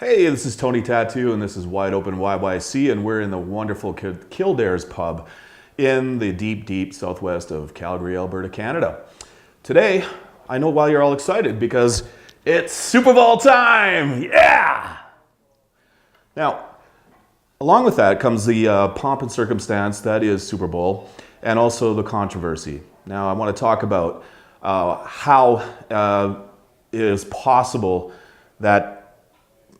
Hey, this is Tony Tattoo, and this is Wide Open YYC, and we're in the wonderful Kildares Pub in the deep, deep southwest of Calgary, Alberta, Canada. Today, I know why you're all excited, because it's Super Bowl time! Yeah! Now, along with that comes the pomp and circumstance that is Super Bowl, and also the controversy. Now, I want to talk about how it is possible that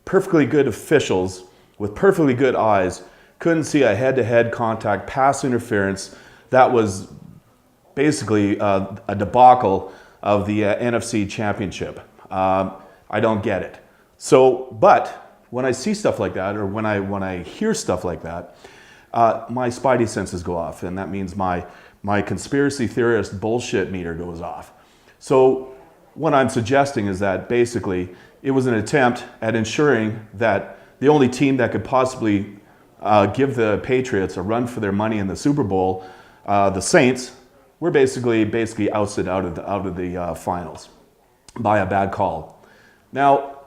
perfectly good officials with perfectly good eyes couldn't see a head-to-head contact pass interference that was basically a debacle of the NFC Championship. I don't get it. So, but when I see stuff like that, or when I hear stuff like that, my spidey senses go off, and that means my conspiracy theorist bullshit meter goes off. So what I'm suggesting is that basically it was an attempt at ensuring that the only team that could possibly give the Patriots a run for their money in the Super Bowl, the Saints, were basically ousted out of the finals by a bad call. Now,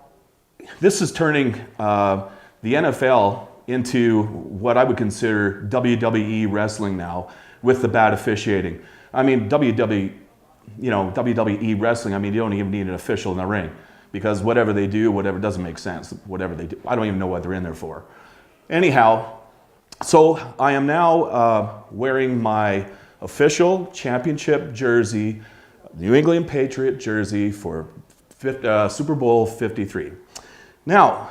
this is turning the NFL into what I would consider WWE wrestling now with the bad officiating. I mean, WWE wrestling, I mean, you don't even need an official in the ring, because whatever they do, whatever doesn't make sense, whatever they do, I don't even know what they're in there for. Anyhow, so I am now wearing my official championship jersey, New England Patriot jersey for Super Bowl 53. Now,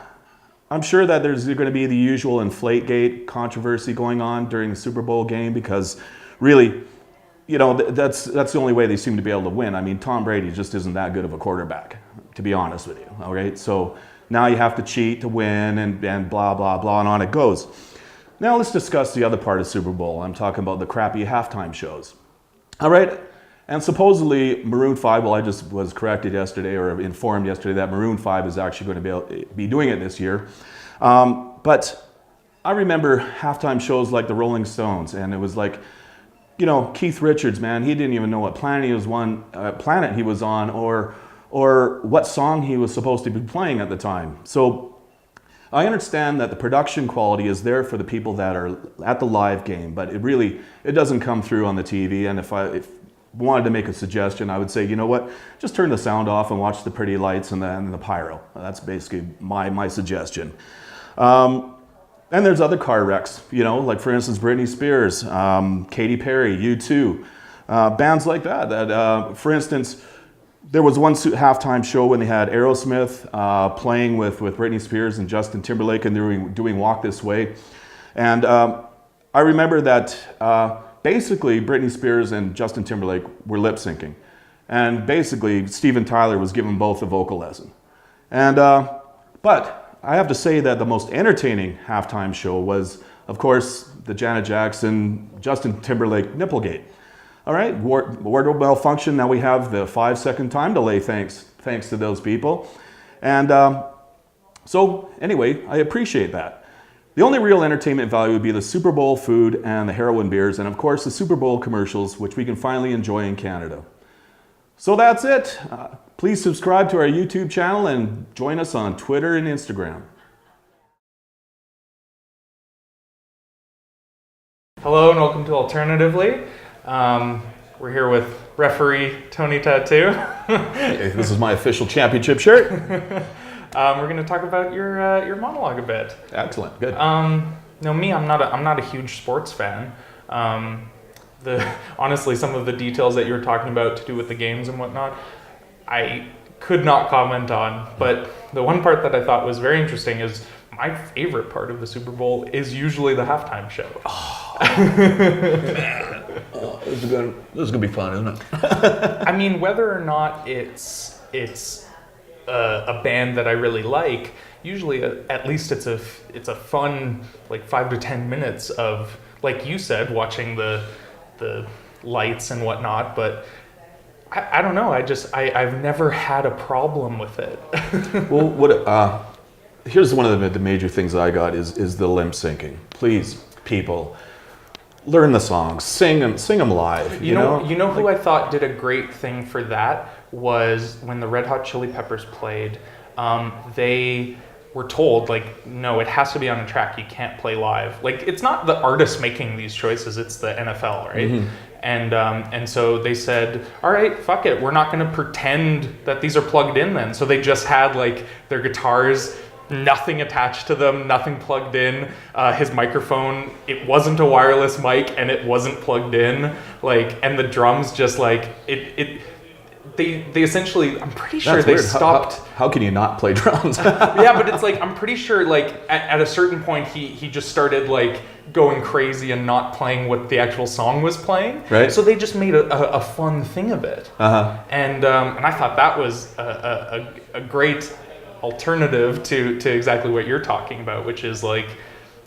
I'm sure that there's going to be the usual Inflategate controversy going on during the Super Bowl game, because really, you know, that's the only way they seem to be able to win. I mean, Tom Brady just isn't that good of a quarterback, to be honest with you, all right? So now you have to cheat to win, and blah, blah, blah, and on it goes. Now let's discuss the other part of Super Bowl. I'm talking about the crappy halftime shows, all right? And supposedly Maroon 5, well, I just was corrected yesterday, or informed yesterday, that Maroon 5 is actually going to be doing it this year. But I remember halftime shows like the Rolling Stones, and it was like, you know, Keith Richards, man, he didn't even know what planet he was on, or what song he was supposed to be playing at the time. So I understand that the production quality is there for the people that are at the live game, but it doesn't come through on the TV. And if I wanted to make a suggestion, I would say, you know what, just turn the sound off and watch the pretty lights and the pyro. That's basically my suggestion. And there's other car wrecks, you know, like for instance, Britney Spears, Katy Perry, U2, bands like that. For instance, there was one halftime show when they had Aerosmith playing with Britney Spears and Justin Timberlake, and they were doing Walk This Way. And I remember that basically Britney Spears and Justin Timberlake were lip syncing. And basically Steven Tyler was giving both a vocal lesson. And, but I have to say that the most entertaining halftime show was, of course, the Janet Jackson, Justin Timberlake Nipplegate. All right, wardrobe malfunction. Now we have the 5-second time delay, thanks to those people. And so anyway, I appreciate that. The only real entertainment value would be the Super Bowl food and the heroin beers, and of course the Super Bowl commercials, which we can finally enjoy in Canada. So that's it. Please subscribe to our YouTube channel and join us on Twitter and Instagram. Hello and welcome to Alternatively. We're here with referee Tony Tattoo. Hey, this is my official championship shirt. We're going to talk about your monologue a bit. Excellent, good. Me, I'm not a huge sports fan. Honestly, some of the details that you were talking about to do with the games and whatnot, I could not comment on. But the one part that I thought was very interesting is my favorite part of the Super Bowl is usually the halftime show. Oh, man. This is gonna be fun, isn't it? I mean, whether or not it's a band that I really like, usually at least it's a fun like 5 to 10 minutes of, like you said, watching the lights and whatnot. But I don't know. I've never had a problem with it. Well, here's one of the major things that I got is the lip syncing. Please, people, learn the songs, sing them live. You know who I thought did a great thing for that was when the Red Hot Chili Peppers played. They were told, like, no, it has to be on a track. You can't play live. Like, it's not the artists making these choices. It's the NFL, right? Mm-hmm. And so they said, all right, fuck it. We're not going to pretend that these are plugged in then. So they just had like their guitars, nothing attached to them, nothing plugged in. His microphone, it wasn't a wireless mic and it wasn't plugged in. Like, and the drums just like, they essentially, I'm pretty sure That's they weird. stopped. How can you not play drums? Yeah, but it's like, I'm pretty sure like at a certain point he just started like going crazy and not playing what the actual song was playing. Right. So they just made a fun thing of it. Uh-huh. And I thought that was a great alternative to exactly what you're talking about, which is like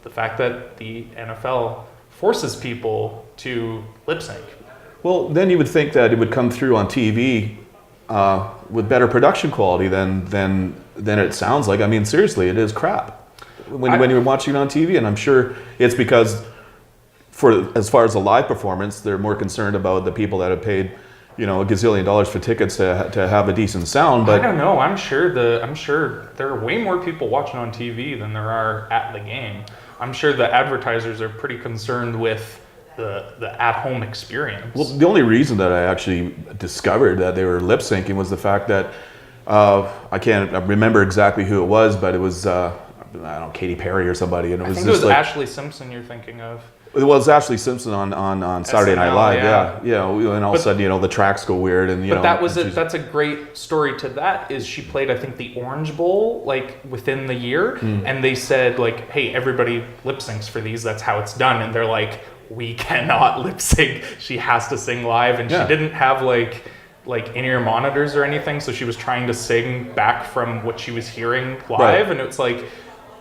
the fact that the NFL forces people to lip sync. Well, then you would think that it would come through on TV with better production quality than it sounds like. I mean, seriously, it is crap when you're watching it on TV, and I'm sure it's because as far as a live performance, they're more concerned about the people that have paid, a gazillion dollars for tickets to have a decent sound. But I don't know. I'm sure there are way more people watching on TV than there are at the game. I'm sure the advertisers are pretty concerned with the at-home experience. Well, the only reason that I actually discovered that they were lip syncing was the fact that I can't remember exactly who it was, but it was I don't know, Katy Perry or somebody, and I think it was Ashley Simpson you're thinking of. It was Ashley Simpson on Saturday Night Live, yeah. And all of a sudden, the tracks go weird, and But that's a great story to that. Is she played, I think, the Orange Bowl like within the year, and they said like, hey, everybody lip syncs for these. That's how it's done, and they're like, we cannot lip sync. She has to sing live, and she didn't have like in-ear monitors or anything, so she was trying to sing back from what she was hearing live, and it's like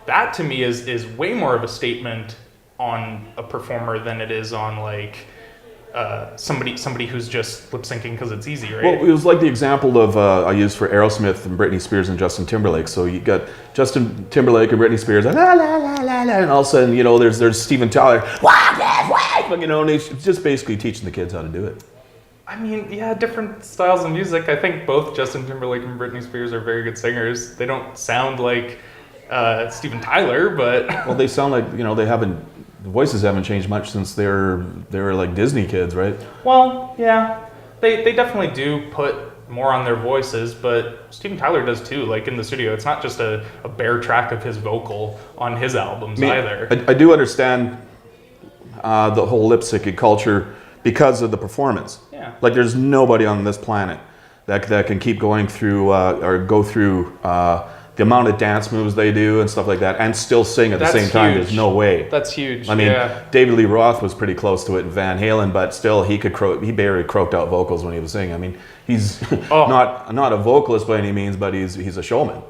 that to me is way more of a statement on a performer than it is on like somebody who's just lip syncing because it's easy, right? Well, it was like the example of I used for Aerosmith and Britney Spears and Justin Timberlake. So you got Justin Timberlake and Britney Spears, la la la la la, and all of a sudden, there's Steven Tyler, and he's just basically teaching the kids how to do it. I mean, yeah, different styles of music. I think both Justin Timberlake and Britney Spears are very good singers. They don't sound like Steven Tyler, but well, they sound like the voices haven't changed much since they were like Disney kids, right? Well, yeah, they definitely do put more on their voices, but Steven Tyler does too. Like in the studio, it's not just a bare track of his vocal on his albums either. I do understand the whole lip syncing culture because of the performance. Yeah. Like there's nobody on this planet that can keep going through or go through the amount of dance moves they do and stuff like that and still sing at the same time. There's no way. That's huge. I mean, David Lee Roth was pretty close to it in Van Halen, but still he barely croaked out vocals when he was singing. I mean, he's not a vocalist by any means, but he's a showman.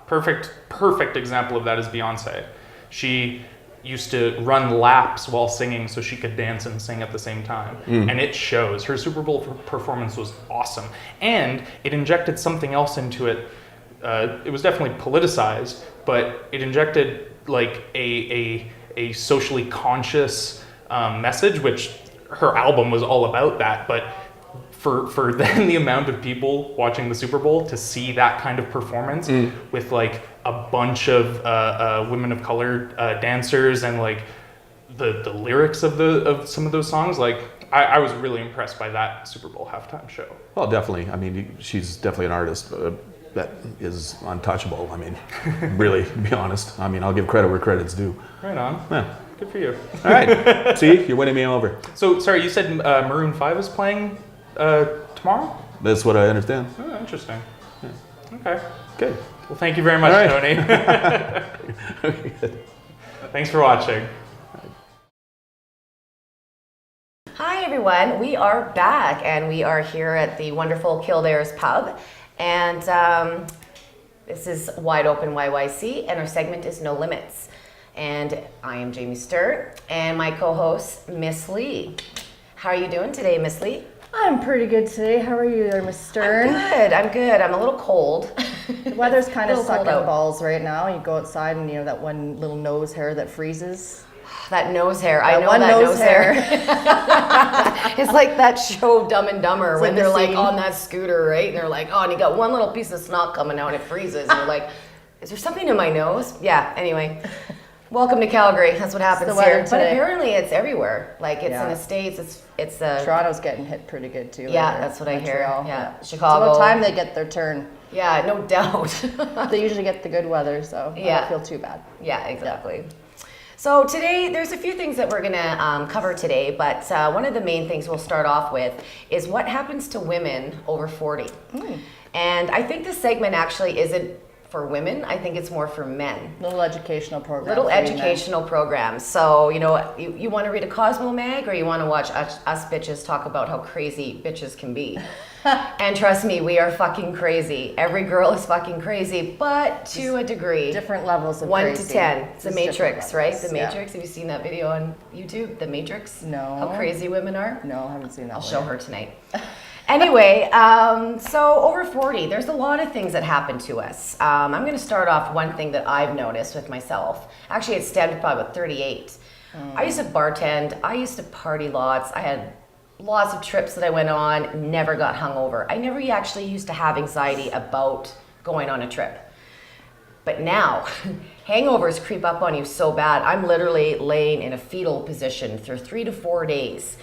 Perfect example of that is Beyonce. She used to run laps while singing so she could dance and sing at the same time. And it shows. Her Super Bowl performance was awesome. And it injected something else into it. It was definitely politicized, but it injected like a socially conscious message, which her album was all about that. But for then the amount of people watching the Super Bowl to see that kind of performance with like a bunch of women of color dancers and like the lyrics of some of those songs, like I was really impressed by that Super Bowl halftime show. Well, definitely. I mean, she's definitely an artist that is untouchable. I mean, really, to be honest. I mean, I'll give credit where credit's due. Right on. Yeah. Good for you. All right. See, you're winning me over. So, sorry, you said Maroon 5 is playing tomorrow? That's what I understand. Oh, interesting. Yeah. Okay. Good. Well, thank you very much, Tony. Okay, good. Thanks for watching. Hi everyone, we are back and we are here at the wonderful Kildares Pub, and this is Wide Open YYC and our segment is No Limits, and I am Jamie Sturt and my co-host Miss Lee. How are you doing today, Miss Lee? I'm pretty good today. How are you there, Miss Stern? I'm good. I'm a little cold. The weather's kind of sucking balls right now. You go outside and that one little nose hair that freezes. That nose hair. I know that nose hair. It's like that show Dumb and Dumber when they're like on that scooter, right? And they're like, oh, and you got one little piece of snot coming out and it freezes. And you're like, Is there something in my nose? Yeah, anyway. Welcome to Calgary. That's what happens the weather here. But today. apparently it's everywhere. Like it's in the States, it's Toronto's getting hit pretty good too. yeah, lately. that's what I Montreal, hear. Yeah. It's Chicago. about time they get their turn. Yeah, no doubt. They usually get the good weather, so I Yeah. don't feel too bad. Yeah, exactly. So today, there's a few things that we're gonna cover today, but one of the main things we'll start off with is what happens to women over 40. And I think this segment actually isn't for women. I think it's more for men. Little educational program. Little for you men. educational programs. So, you know, you want to read a Cosmo mag or you want to watch us bitches talk about how crazy bitches can be. And trust me, we are fucking crazy. Every girl is fucking crazy, but to a degree. Different levels of 1 crazy. to 10. It's the Just different Matrix, right? The levels, yeah. Matrix. Have you seen that video on YouTube? The Matrix? No. How crazy women are? No, I haven't seen that I'll one show yet. her tonight. Anyway, so over 40, there's a lot of things that happen to us. I'm going to start off one thing that I've noticed with myself. Actually, it stemmed probably about 38. I used to bartend. I used to party lots. I had lots of trips that I went on, never got hungover. I never actually used to have anxiety about going on a trip. But now, hangovers creep up on you so bad. I'm literally laying in a fetal position for 3 to 4 days.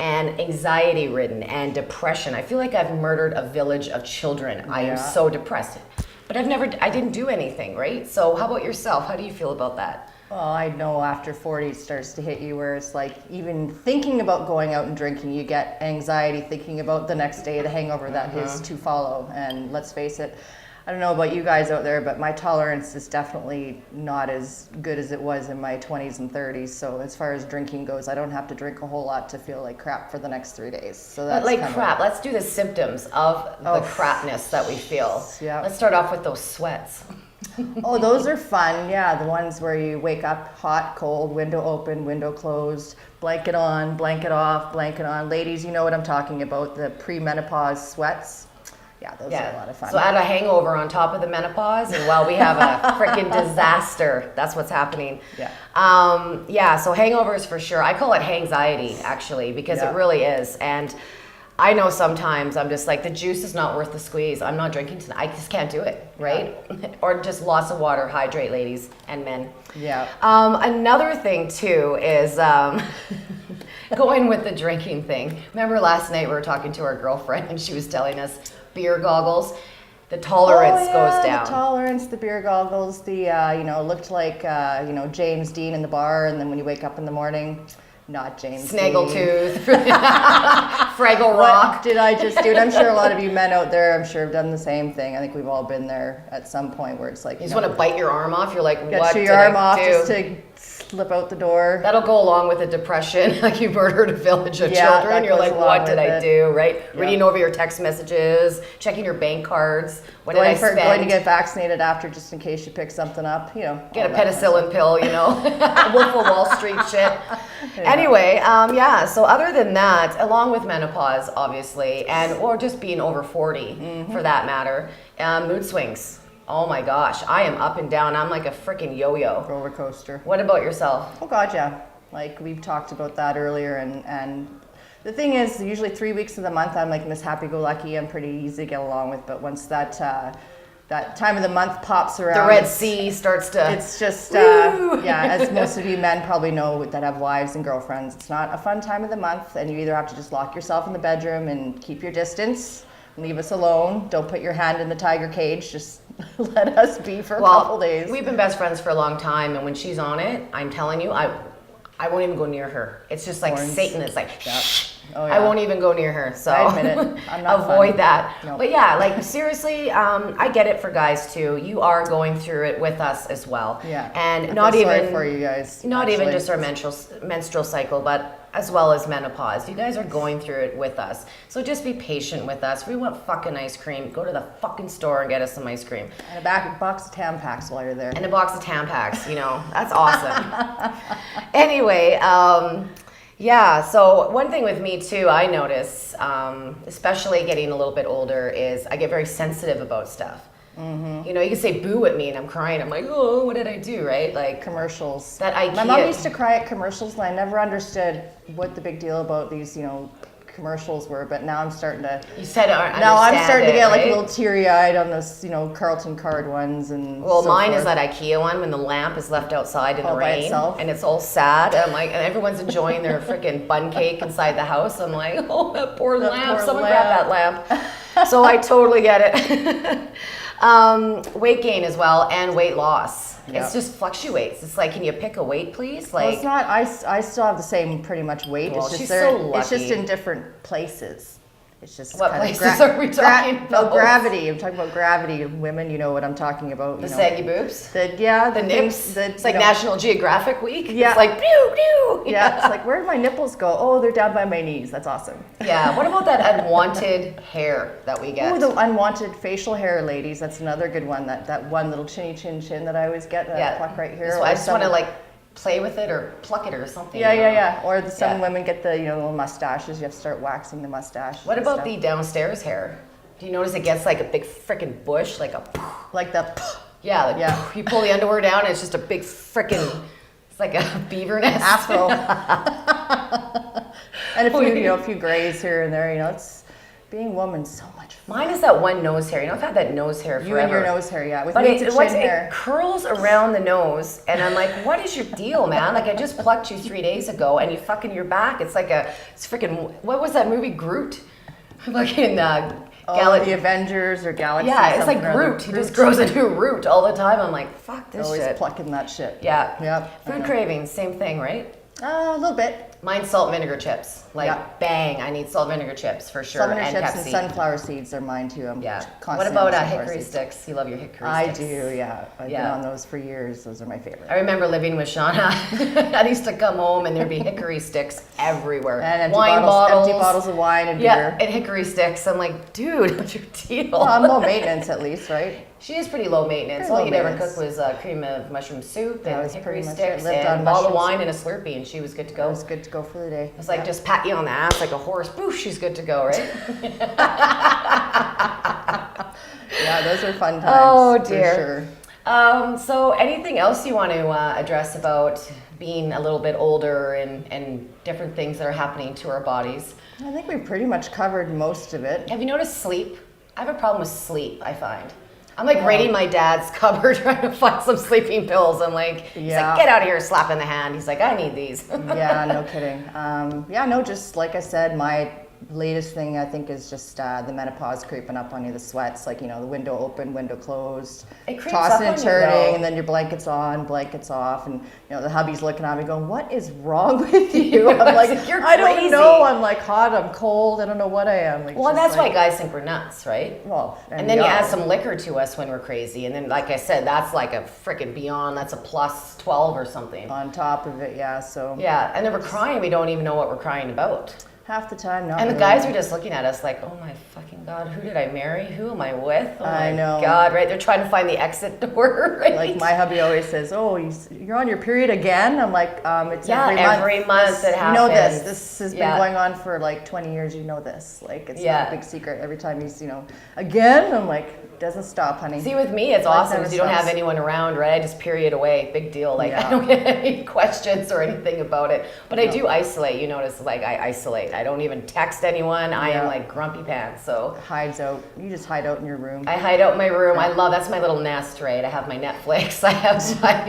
And anxiety ridden and depression. I feel like I've murdered a village of children. I am so depressed. But I didn't do anything, right? So how about yourself? How do you feel about that? Well, I know after 40 it starts to hit you where it's like even thinking about going out and drinking, you get anxiety thinking about the next day, the hangover that is to follow. And let's face it, I don't know about you guys out there, but my tolerance is definitely not as good as it was in my 20s and 30s. So as far as drinking goes, I don't have to drink a whole lot to feel like crap for the next 3 days. So that's But like kind of crap, let's do the symptoms of the crapness that we feel. Yeah. Let's start off with those sweats. Oh, those are fun. Yeah, the ones where you wake up hot, cold, window open, window closed, blanket on, blanket off, blanket on. Ladies, you know what I'm talking about, the pre-menopause sweats. Yeah, those are a lot of fun. So add a hangover on top of the menopause, and well, we have a freaking disaster. That's what's happening. Yeah. So hangovers for sure. I call it hangxiety, actually, because it really is. And I know sometimes I'm just like, the juice is not worth the squeeze. I'm not drinking tonight. I just can't do it, right? Or just lots of water. Hydrate, ladies and men. Yeah. Another thing, too, is going with the drinking thing. Remember last night we were talking to our girlfriend, and she was telling us beer goggles, the tolerance goes down. The tolerance, the beer goggles, the looked like James Dean in the bar, and then when you wake up in the morning, not James Dean. Snaggletooth, Fraggle Rock. What did I just do? And I'm sure a lot of you men out there, I'm sure, have done the same thing. I think we've all been there at some point where it's like You just want to bite your arm off. You're like, what get did your arm I off do? just to slip out the door. That'll go along with the depression, like you murdered a village of Yeah, children. that You're goes like, along what did with I it. do, right? Yeah. Reading over your text messages, checking your bank cards. What did I spend? Going to get vaccinated after just in case you pick something up, Get a all that kind of penicillin pill, Wolf of Wall Street shit. Anyway, so other than that, along with menopause, obviously, or just being over 40 for that matter, mood swings. Oh my gosh, I am up and down. I'm like a freaking yo-yo. roller coaster. What about yourself? Oh God, yeah. Like we've talked about that earlier, and the thing is, usually 3 weeks of the month, I'm like Miss Happy-Go-Lucky. I'm pretty easy to get along with, but once that time of the month pops around, The Red Sea starts to... It's just, as most of you men probably know that have wives and girlfriends, it's not a fun time of the month, and you either have to just lock yourself in the bedroom and keep your distance, leave us alone, don't put your hand in the tiger cage, just let us be for a couple days. We've been best friends for a long time, and when she's on it, I'm telling you, I won't even go near her. It's just like Horns. Satan is like, shh. Oh, yeah. I won't even go near her. So I admit it. I'm not avoid fun. that. Nope. But yeah, like seriously, I get it for guys too. You are going through it with us as well. Yeah. And I not feel even sorry for you guys. Not even actually. just our menstrual cycle, but as well as menopause. You guys are going through it with us. So just be patient with us. If we want fucking ice cream, go to the fucking store and get us some ice cream. And a box of Tampax while you're there. And a box of Tampax, that's awesome. Anyway, so one thing with me too, I notice, especially getting a little bit older, is I get very sensitive about stuff. Mm-hmm. You can say boo at me and I'm crying. I'm like, oh, what did I do, right? Like commercials. That IKEA. My mom used to cry at commercials, and I never understood what the big deal about these, commercials were, but now I'm starting to. You said Now I'm starting to get like a right? little teary-eyed on those, Carlton card ones and. Well, so mine is forth. that IKEA one when the lamp is left outside in the All by rain itself? and it's all sad. And I'm like, and everyone's enjoying their freaking bun cake inside the house. I'm like, oh, that poor That lamp. poor Someone lamp. grab that lamp. So I totally get it. Weight gain as well and weight loss. Yeah. It's just fluctuates. It's like, can you pick a weight, please? Well, Like, it's not. I still have the same pretty much weight. Well, it's just she's they're- so It's just lucky. in different places. It's just What kinda places are we talking about? Gravity. I'm talking about gravity. Women, you know what I'm talking about. the you know. saggy boobs. The The things- nips. It's like you know, National Geographic Week. Yeah. It's like, pew, pew. Yeah, it's like, where did my nipples go? Oh, they're down by my knees. That's awesome. Yeah. What about that unwanted hair that we get? Oh, the unwanted facial hair, ladies. That's another good one. That one little chinny chin that I always get. That I pluck right here. So or I just want to some- like play with it or pluck it or something. Yeah, you yeah, know? yeah. Or some Yeah. women get the little mustaches. You have to start waxing the mustache. What and about stuff. the downstairs hair? Do you notice it gets like a big freaking bush, like a like the? yeah, like Yeah. you pull the underwear down and it's just a big freaking, it's like a beaver nest. Afro. And a few grays here and there. It's being a woman's so much fun. Mine is that one nose hair. I've had that nose hair forever. You and your nose hair, yeah. With But me, it's a chin it hair. curls around the nose, and I'm like, what is your deal, man? Like, I just plucked you 3 days ago, and you fucking your back. It's like it's freaking, what was that movie, Groot? Fucking, The Avengers or Galaxy. yeah, it's like something or other. Groot. He just grows a new root all the time. I'm like, fuck this Always shit. plucking that shit. Yeah. Yep. I Food know. cravings, same thing, right? A little bit. Mine's salt and vinegar chips. Like, Yeah. bang, I need salt and vinegar chips for sure. Sunflower and chips Pepsi. and sunflower seeds are mine too. I'm Yeah. What constantly about on sunflower hickory seeds. sticks? You love your hickory I sticks. do, yeah. I've Yeah. been on those for years. Those are my favorite. I remember living with Shauna. I used to come home and there'd be hickory sticks everywhere. And empty wine bottles, empty bottles of wine and Yeah, beer. and hickory sticks. I'm like, dude, what's your deal? Well, I'm low maintenance at least, right? She is pretty low maintenance. Pretty All low you never maintenance. cooked was cream of mushroom soup That and was hickory pretty much sticks it. Lived and on a bottle of mushrooms. wine and a Slurpee, and she was good to That go. was good to go for the day. It's like just pat you on the ass like a horse. Boof, she's good to go, right? Yeah, those are fun times. Oh, for dear. sure. So anything else you want to address about being a little bit older and different things that are happening to our bodies? I think we pretty much covered most of it. Have you noticed sleep? I have a problem with sleep, I find. I'm like raiding my dad's cupboard trying to find some sleeping pills. I'm like, he's Yeah. like, get out of here, slap in the hand. He's like, I need these. Yeah, no kidding. Just like I said, my latest thing I think is just the menopause creeping up on you, the sweats, like, the window open, window closed, It creeps tossing up and on you, turning, though. and then your blanket's on, blanket's off, and the hubby's looking at me going, what is wrong with you? I'm like, You're I don't crazy. know. I'm like hot, I'm cold, I don't know what I am. Like, Well, and just that's like, why guys think we're nuts, right? Well, And then you we add are. some liquor to us when we're crazy. And then, like I said, that's like a freaking beyond, that's a plus 12 or something. on top of it, yeah. So Yeah, and then we're crying, we don't even know what we're crying about. half the time, not And the really. guys are just looking at us like, oh my fucking God, who did I marry? Who am I with? Oh I my know. God, right? They're trying to find the exit door, right? Like my hubby always says, "Oh, you're on your period again." I'm like, "It's Yeah, every month. it You know this. happens. This has Yeah. been going on for like 20 years. You know this. Like it's Yeah. not a big secret. Every time he's, again, I'm like, doesn't stop, honey." See, with me, it's Life awesome never because you don't have stops. anyone around, right? I just period away. Big deal. Like, I Yeah. don't get any questions or anything about it. But I do isolate. You notice, like, I isolate. I don't even text anyone. I am Yeah. like grumpy pants. So Hides out. You just hide out in your room. I hide out in my room. That's my little nest, right? I have my Netflix. I have my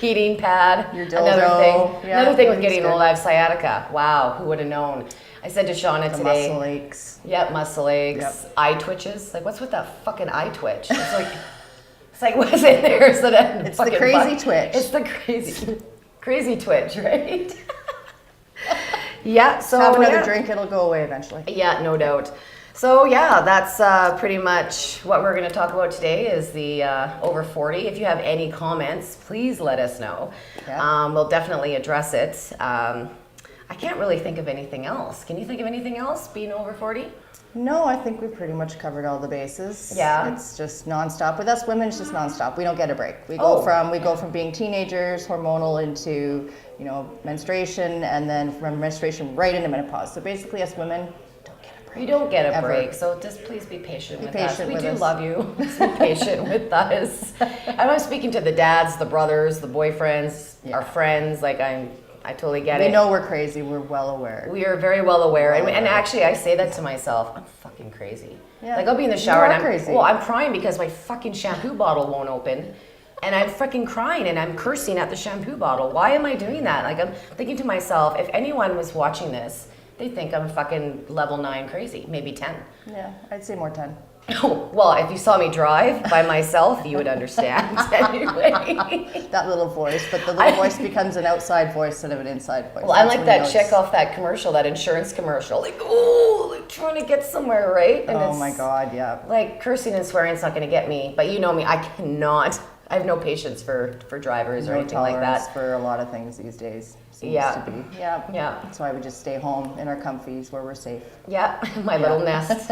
heating pad. Your Another dildo. thing. Yeah, Another thing with that's getting good. old, I have sciatica. Wow, who would have known? I said to Shauna the today. muscle aches. Yep, muscle aches, Yep. eye twitches. Like, what's with that fucking eye twitch? It's like what's in there? So that It's the fucking crazy twitch. It's the crazy twitch, right? Yeah. So Have another yeah. drink. It'll go away eventually. Yeah, no doubt. So yeah, that's pretty much what we're going to talk about today is the over 40. If you have any comments, please let us know. Yeah. We'll definitely address it. I can't really think of anything else. Can you think of anything else being over 40? No, I think we pretty much covered all the bases. Yeah. It's just nonstop. With us women, it's just nonstop. We don't get a break. We Oh. go from being teenagers, hormonal, into menstruation, and then from menstruation right into menopause. So basically, us women don't get a break. You don't get a Ever. break, so just please be patient with us. patient We with do us. love you. Just be patient with us. I'm speaking to the dads, the brothers, the boyfriends, Yeah. our friends. Like I I totally get We it. know we're crazy. We're well aware. We are very well aware, and actually, I say that to myself. I'm fucking crazy. Yeah. Like I'll be in the You shower are and crazy. I'm crying because my fucking shampoo bottle won't open, and I'm freaking crying and I'm cursing at the shampoo bottle. Why am I doing that? Like I'm thinking to myself, if anyone was watching this, they think I'm fucking level 9 crazy, maybe 10. Yeah, I'd say more 10. Oh, well, if you saw me drive by myself, you would understand anyway. That little voice, but the little voice becomes an outside voice instead of an inside voice. Well, I'm That's like when you that know chick it's- off that commercial, that insurance commercial. Like, oh, like trying to get somewhere, right? And Oh it's my God, yeah. like cursing and swearing is not going to get me. But you know me, I cannot. I have no patience for drivers or No anything like tolerance that. for a lot of things these days. Seems Yeah. to be. Yeah. Yeah. That's why we just stay home in our comfies where we're safe. Yeah, my little nest.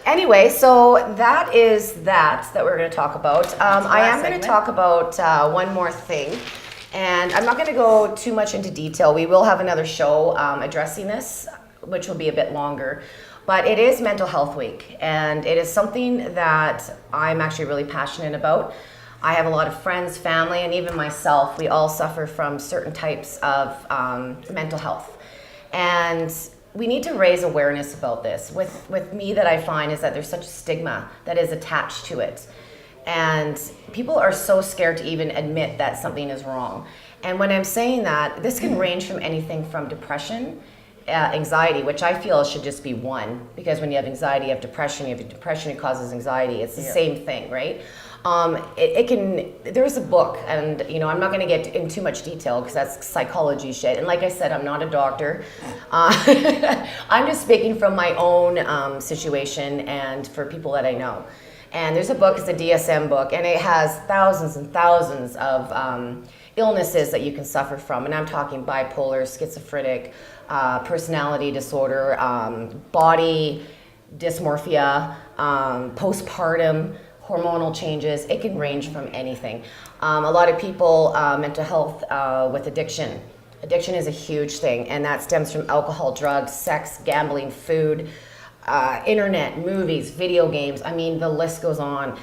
Anyway, so that is that we're going to talk about. I am going to segment. talk about one more thing, and I'm not going to go too much into detail. We will have another show addressing this, which will be a bit longer. But it is Mental Health Week, and it is something that I'm actually really passionate about. I have a lot of friends, family, and even myself. We all suffer from certain types of mental health. And we need to raise awareness about this. With me, that I find is that there's such a stigma that is attached to it. And people are so scared to even admit that something is wrong. And when I'm saying that, this can range from anything from depression, anxiety, which I feel should just be one, because when you have anxiety, you have depression. You have depression, it causes anxiety. It's the same thing, right? It can, there's a book, and I'm not going to get in too much detail because that's psychology shit. And like I said, I'm not a doctor. I'm just speaking from my own situation and for people that I know. And there's a book, it's a DSM book, and it has thousands and thousands of illnesses that you can suffer from. And I'm talking bipolar, schizophrenic, personality disorder, body dysmorphia, postpartum, hormonal changes. It can range from anything. A lot of people, mental health with addiction. Addiction is a huge thing, and that stems from alcohol, drugs, sex, gambling, food, internet, movies, video games. I mean, the list goes on.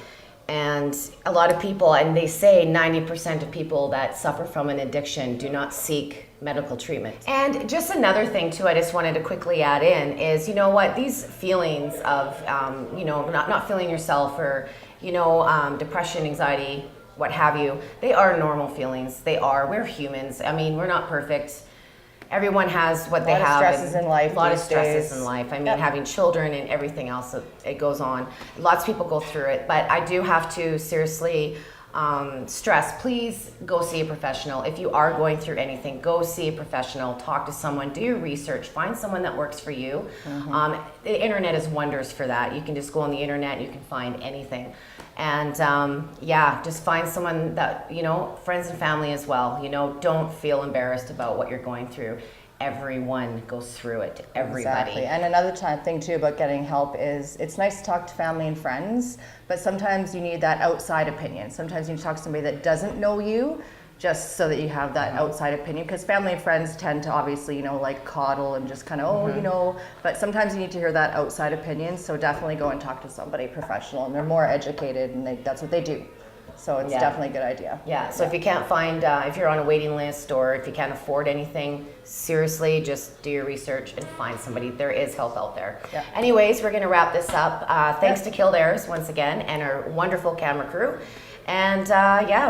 And a lot of people, and they say 90% of people that suffer from an addiction do not seek medical treatment. And just another thing too, I just wanted to quickly add in is, you know what, these feelings of, not feeling yourself, or, depression, anxiety, what have you, they are normal feelings. We're humans. I mean, we're not perfect. Everyone has what they have. A lot of stresses in life. A lot of these stresses days. in life. I mean, Yep. having children and everything else, it goes on. Lots of people go through it, but I do have to seriously stress, please go see a professional. If you are going through anything, go see a professional, talk to someone, do your research, find someone that works for you. The internet is wonders for that. You can just go on the internet, you can find anything. And just find someone that, friends and family as well. Don't feel embarrassed about what you're going through. Everyone goes through it, everybody. Exactly. And another thing too about getting help is it's nice to talk to family and friends, but sometimes you need that outside opinion. Sometimes you need to talk to somebody that doesn't know you, just so that you have that outside opinion, because family and friends tend to obviously, like coddle and just kind of, but sometimes you need to hear that outside opinion. So definitely go and talk to somebody professional, and they're more educated, and that's what they do. So it's definitely a good idea. Yeah, so if you can't find, if you're on a waiting list, or if you can't afford anything, seriously, just do your research and find somebody. There is help out there. Yeah. Anyways, we're going to wrap this up. Thanks to Kildares once again, and our wonderful camera crew. And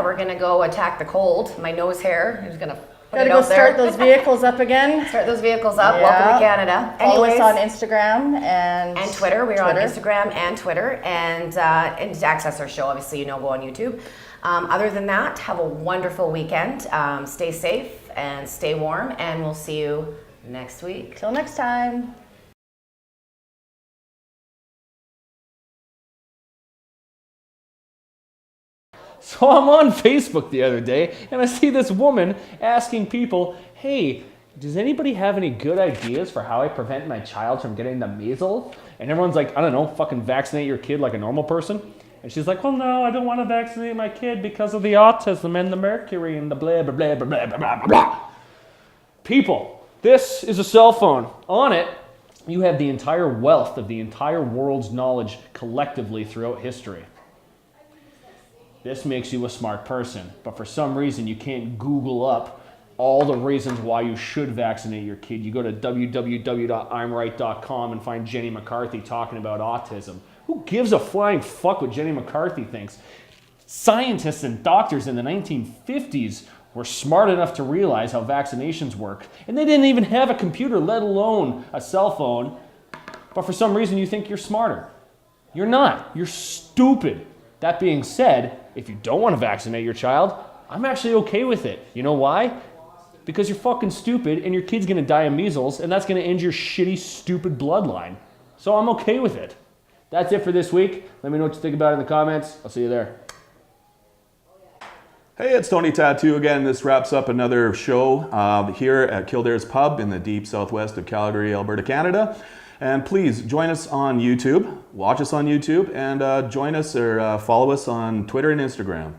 we're going to go attack the cold. My nose hair is going to put Gotta it go out there. start those vehicles up again. Start those vehicles up. Yeah. Welcome to Canada. Follow Anyways, us on Instagram and Twitter. We're on Twitter. Instagram and Twitter. And to access our show, obviously, go on YouTube. Other than that, have a wonderful weekend. Stay safe and stay warm. And we'll see you next week. Till next time. So I'm on Facebook the other day, and I see this woman asking people, hey, does anybody have any good ideas for how I prevent my child from getting the measles? And everyone's like, I don't know, fucking vaccinate your kid like a normal person. And she's like, well, no, I don't want to vaccinate my kid because of the autism and the mercury and the blah, blah, blah, blah, blah, blah, blah, blah. People, this is a cell phone. On it, you have the entire wealth of the entire world's knowledge collectively throughout history. This makes you a smart person, but for some reason you can't Google up all the reasons why you should vaccinate your kid. You go to www.imright.com and find Jenny McCarthy talking about autism. Who gives a flying fuck what Jenny McCarthy thinks? Scientists and doctors in the 1950s were smart enough to realize how vaccinations work, and they didn't even have a computer, let alone a cell phone. But for some reason you think you're smarter. You're not. You're stupid. That being said, if you don't want to vaccinate your child, I'm actually okay with it. You know why? Because you're fucking stupid and your kid's gonna die of measles, and that's gonna end your shitty, stupid bloodline. So I'm okay with it. That's it for this week. Let me know what you think about it in the comments. I'll see you there. Hey, it's Tony Tattoo again. This wraps up another show here at Kildares Pub in the deep southwest of Calgary, Alberta, Canada. And please join us on YouTube, watch us on YouTube, and join us or follow us on Twitter and Instagram.